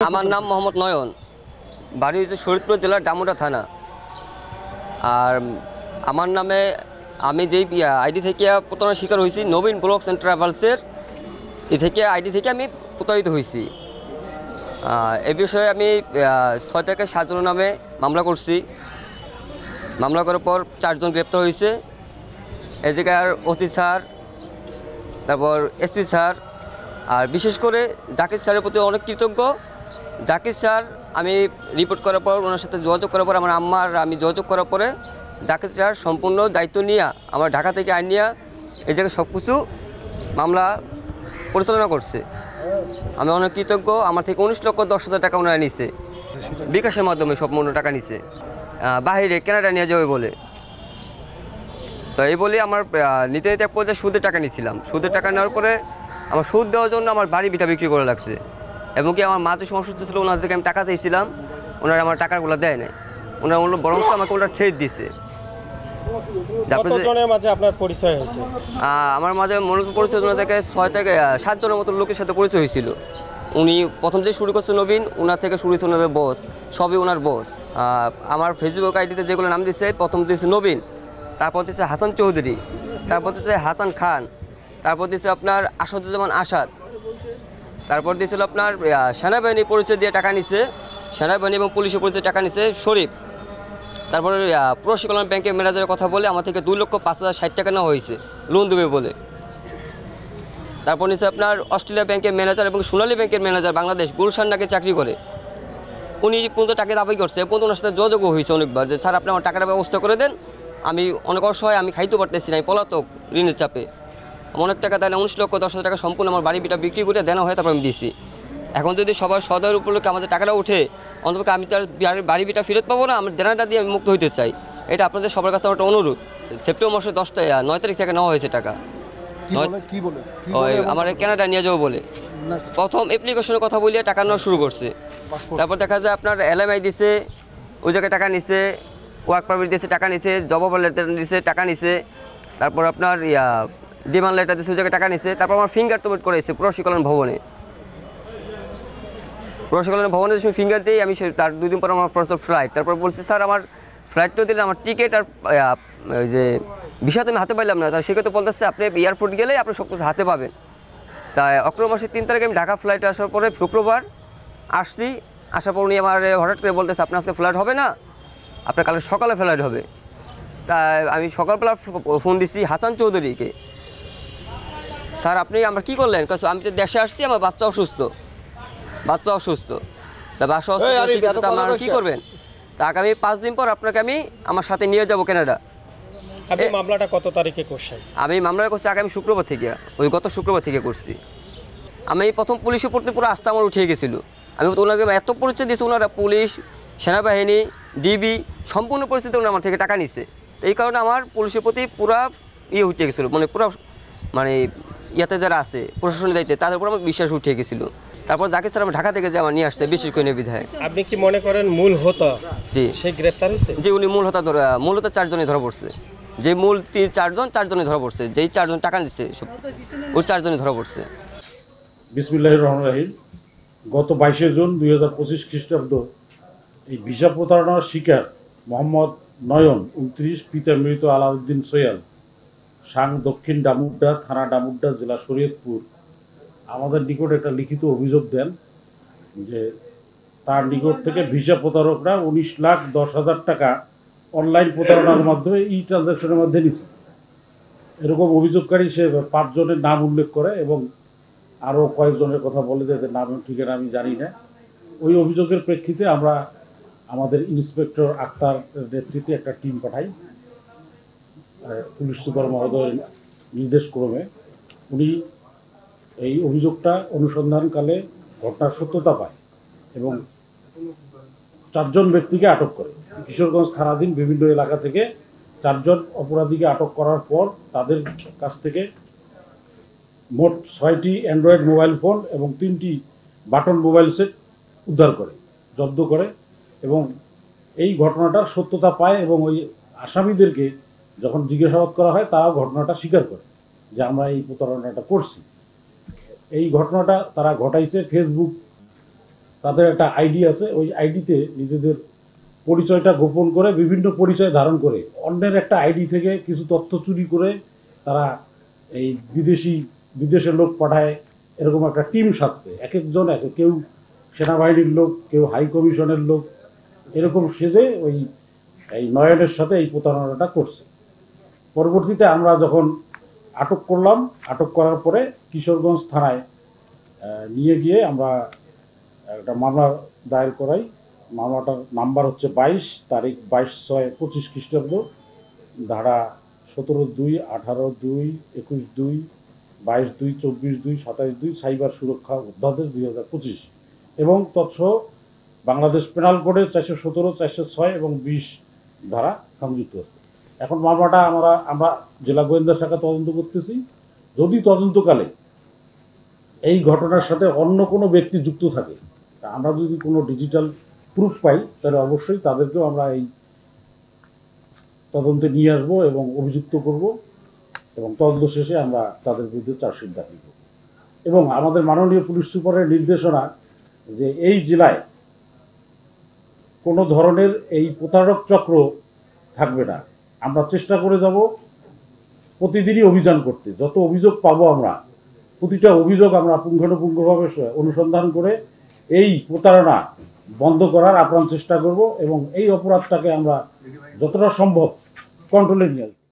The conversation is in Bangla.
আমার নাম মোহাম্মদ নয়ন, বাড়ি হচ্ছে শরীয়তপুর জেলার ডামুডা থানা। আর আমার নামে আমি যেই আইডি থেকে প্রতারণার শিকার হয়েছি, নবীন ব্লগস অ্যান্ড ট্রাভেলসের আইডি থেকে আমি প্রতারিত হয়েছি। এ বিষয়ে আমি 6 থেকে 7 জনের নামে মামলা করছি। মামলা করার পর 4 জন গ্রেপ্তার হয়েছে। এ জায়গার ওসি স্যার, তারপর এসপি স্যার, আর বিশেষ করে জাকির স্যারের প্রতি অনেক কৃতজ্ঞ। জাকির স্যার, আমি রিপোর্ট করার পর ওনার সাথে যোগাযোগ করার পর আমার আম্মার আমি যোগাযোগ করার পরে জাকির স্যার সম্পূর্ণ দায়িত্ব নিয়ে আমার ঢাকা থেকে আইন নিয়ে এই জায়গায় সব কিছু মামলা পরিচালনা করছে। আমি অনেক কৃতজ্ঞ। আমার থেকে 19,10,000 টাকা ওনারা নিছে, বিকাশের মাধ্যমে সম্পূর্ণ টাকা নিছে, বাহিরে কেনাডা নিয়ে যাবে বলে। তো এই বলে আমার নিতে নিতে এক পর্যায়ে সুদের টাকা নিয়েছিলাম। সুদের টাকা নেওয়ার পরে আমার সুদ দেওয়ার জন্য আমার বাড়ি ভিটা বিক্রি করে লাগছে। এবং কি আমার মা যে অসুস্থ ছিল, ওনার থেকে আমি টাকা চাইছিলাম, ওনারা আমার টাকাগুলো দেয় নাই। ওনারা বরঞ্চ আমাকে ওনারা ছেড়ে দিচ্ছে। আমার মাঝে মূলত পরিচয় ওনার থেকে 6 থেকে 7 জনের মতো লোকের সাথে পরিচয় হয়েছিল। উনি প্রথম যে শুরু করছে নবীন, ওনার থেকে শুরু হয়েছে ওনাদের বস, সবই ওনার বস। আমার ফেসবুক আইডিতে যেগুলো নাম দিচ্ছে, প্রথম দিচ্ছে নবীন, তারপর দিচ্ছে হাসান চৌধুরী, তারপর দিচ্ছে হাসান খান, তারপর দিচ্ছে আপনার আসাদুজ্জামান আসাদ, তারপর দিয়েছিল আপনার সেনাবাহিনী পরিচয় দিয়ে টাকা নিছে, সেনাবাহিনী এবং পুলিশের পরিচয় টাকা নিছে শরীফ। তারপরে প্রবাসী কল্যাণ ব্যাংকের ম্যানেজারের কথা বলে আমার থেকে 2,05,060 টাকা নেওয়া হয়েছে লোন দেবে বলে। তারপর নিচ্ছে আপনার অস্ট্রেলিয়া ব্যাংকের ম্যানেজার এবং সোনালী ব্যাংকের ম্যানেজার, বাংলাদেশ গুলশান নাকে চাকরি করে, উনি পর্যন্ত টাকা দাবি করছে। পর্যন্ত ওনার সাথে যোগাযোগও হয়েছে অনেকবার যে স্যার আপনি আমার টাকাটা ব্যবস্থা করে দেন, আমি অনেক অসহায়, আমি খাইতে পারতেছি না, আমি পলাতক ঋণের চাপে। অনেক টাকা দেয় না, 19,10,000 টাকা সম্পূর্ণ আমার বাড়িটা বিক্রি করে দেওয়া হয়, তারপর আমি দিছি। এখন যদি সবার সদয় উপলক্ষে আমাদের টাকাটা ওঠে, অন্তত আমি তার বাড়ি বিটা ফেরত পাবো না, আমার দেনাটা দিয়ে আমি মুক্ত হইতে চাই। এটা আপনাদের সবার কাছে আমার একটা অনুরোধ। সেপ্টেম্বর মাসের 9 তারিখ থেকে নেওয়া হয়েছে টাকা, আমার কেনাডা নিয়ে যাবো বলে। প্রথম অ্যাপ্লিকেশনের কথা বলিয়ে টাকা নেওয়া শুরু করছে। তারপর দেখা যায় আপনার LMI দিছে, ওই জায়গায় টাকা নিছে, ওয়ার্ক পারমিট দিয়েছে টাকা নিছে, জব অফার লেটার দিছে টাকা নিছে, তারপর আপনার ডিমান্ড লেটার দিয়েছে, ওই জায়গায় টাকা নিছে। তারপর আমার ফিঙ্গার তুমিট করেছে প্রবাসী কল্যাণ ভবনে। প্রবাসী কল্যাণ ভবনে যে ফিঙ্গার দিই আমি, তার 2 দিন পর আমার ফ্লাইট। তারপর বলছি স্যার আমার ফ্লাইটটাও দিলে আমার টিকিট আর ওই যে ভিসা তো আমি হাতে পাইলাম না। তার সেক্ষেত্রে বলতেছে আপনি এয়ারপোর্ট গেলে আপনি সব কিছু হাতে পাবেন। তাই অক্টোবর মাসের 3 তারিখে আমি ঢাকা ফ্লাইটে আসার পরে শুক্রবার আসছি। আসার পর উনি আমার হঠাৎ করে বলতেছে আপনার আজকে ফ্লাইট হবে না, আপনার কালকে সকালে ফ্লাইট হবে। তাই আমি সকালবেলা ফোন দিছি হাসান চৌধুরীকে, স্যার আপনি আমরা কী করলেন? আমি তো দেশে আসছি, আমার বাচ্চা অসুস্থ। তা বাচ্চা অসুস্থ ঠিক আছে, তা আপনারা কী করবেন? তা আগামী 5 দিন পর আপনাকে আমি আমার সাথে নিয়ে যাব কানাডা। আপনি মামলাটা কত তারিখে করছেন? আমি মামলাটা করছি আগামী শুক্রবার থেকে, গত শুক্রবার থেকে করছি। আমি প্রথম পুলিশের প্রতি পুরো আস্থা আমার উঠে গেছিলো। আমি ওনাকে এত পরিচয় দিয়েছি, ওনারা পুলিশ, সেনাবাহিনী, ডিবি সম্পূর্ণ পরিস্থিতি ওনারা আমার থেকে টাকা নিছে। তো এই কারণে আমার পুলিশের প্রতি পুরা উঠে গেছিলো, মানে ইয়াতে যারা আছে প্রশাসনের দায়িত্বে তাদের উপর আমার বিশ্বাস উঠে গেছিলো। তারপর যাকে স্যার আমার ঢাকা থেকে যে আমার নিয়ে আসছে বিশেষ করে বিধায়। আপনি কি মনে করেন মূল হোতা জি সেই গ্রেপ্তার হয়েছে? জি, উনি মূল হোতা 4 জনই ধরা পড়ছে। যে মূল 4 জনই ধরা পড়ছে, যেই 4 জন টাকা দিচ্ছে ওই 4 জনই ধরা পড়ছে। বিসমিল্লাহির রহমানির রহিম। গত 22 জুন 2025 খ্রিস্টাব্দ এই ভিসা প্রতারণার শিকার মোহাম্মদ নয়ন 29, পিতা মৃত আলাউদ্দিন সৈয়াল, সাং দক্ষিণ ডামুড্ডা থানা, ডামুড্ডা জেলা, শরীয়তপুর, আমাদের নিকট একটা লিখিত অভিযোগ দেন যে তার নিকট থেকে ভিসা প্রতারকরা 19,10,000 টাকা অনলাইন প্রতারণার মাধ্যমে ট্রানজ্যাকশনের মধ্যে নিচ্ছে। এরকম অভিযোগকারী সে 5 জনের নাম উল্লেখ করে এবং আরও কয়েকজনের কথা বলে যে নাম ঠিকানা আমি জানি না। ওই অভিযোগের প্রেক্ষিতে আমরা আমাদের ইন্সপেক্টর আক্তার নেতৃত্বে একটা টিম পাঠাই পুলিশ সুপার মহোদয়ের নির্দেশক্রমে। উনি এই অভিযোগটা অনুসন্ধানকালে ঘটনার সত্যতা পায় এবং 4 জন ব্যক্তিকে আটক করে। কিশোরগঞ্জ থানাধীন বিভিন্ন এলাকা থেকে 4 জন অপরাধীকে আটক করার পর তাদের কাছ থেকে মোট 6টি অ্যান্ড্রয়েড মোবাইল ফোন এবং 3টি বাটন মোবাইল সেট উদ্ধার করে, জব্দ করে এবং এই ঘটনাটার সত্যতা পায় এবং ওই আসামিদেরকে যখন জিজ্ঞাসাবাদ করা হয় তারাও ঘটনাটা স্বীকার করে যে আমরা এই প্রতারণাটা করছি। এই ঘটনাটা তারা ঘটাইছে ফেসবুক তাদের একটা আইডি আছে, ওই আইডিতে নিজেদের পরিচয়টা গোপন করে বিভিন্ন পরিচয় ধারণ করে অন্যের একটা আইডি থেকে কিছু তথ্য চুরি করে তারা এই বিদেশের লোক পাঠায়। এরকম একটা টিম সাজছে, এক একজন কেউ সেনাবাহিনীর লোক, কেউ হাই কমিশনের লোক, এরকম সেজে এই নয়নের সাথে এই প্রতারণাটা করছে। পরবর্তীতে আমরা যখন আটক করলাম, আটক করার পরে কিশোরগঞ্জ থানায় নিয়ে গিয়ে আমরা একটা মামলা দায়ের করাই। মামলাটার নাম্বার হচ্ছে 22, তারিখ 22/6/25 খ্রিস্টাব্দ, ধারা 17(2), 18(2), 21(2), 22(2), 24(2), 27(2) সাইবার সুরক্ষা অধ্যাদেশ 2025 এবং তৎসহ বাংলাদেশ পেনাল কোডের 417, 406 এবং 20 ধারা সংযুক্ত আছে। এখন মামলাটা আমরা জেলা গোয়েন্দা শাখা তদন্ত করতেছি। যদি তদন্তকালে এই ঘটনার সাথে অন্য কোনো ব্যক্তি যুক্ত থাকে, আমরা যদি কোনো ডিজিটাল প্রুফ পাই, তাহলে অবশ্যই তাদেরকেও আমরা এই তদন্তে নিয়ে আসবো এবং অভিযুক্ত করব এবং তদন্ত শেষে আমরা তাদের বিরুদ্ধে চার্জশিট দাখিল করব। এবং আমাদের মাননীয় পুলিশ সুপারের নির্দেশনা যে এই জেলায় কোনো ধরনের এই প্রতারক চক্র থাকবে না। আমরা চেষ্টা করে যাব প্রতিদিনই অভিযান করতে। যত অভিযোগ পাবো আমরা, প্রতিটা অভিযোগ আমরা পুঙ্খানুপুঙ্খভাবে অনুসন্ধান করে এই প্রতারণা বন্ধ করার আপ্রাণ চেষ্টা করব এবং এই অপরাধটাকে আমরা যতটা সম্ভব কন্ট্রোলে নিয়ে আসবো।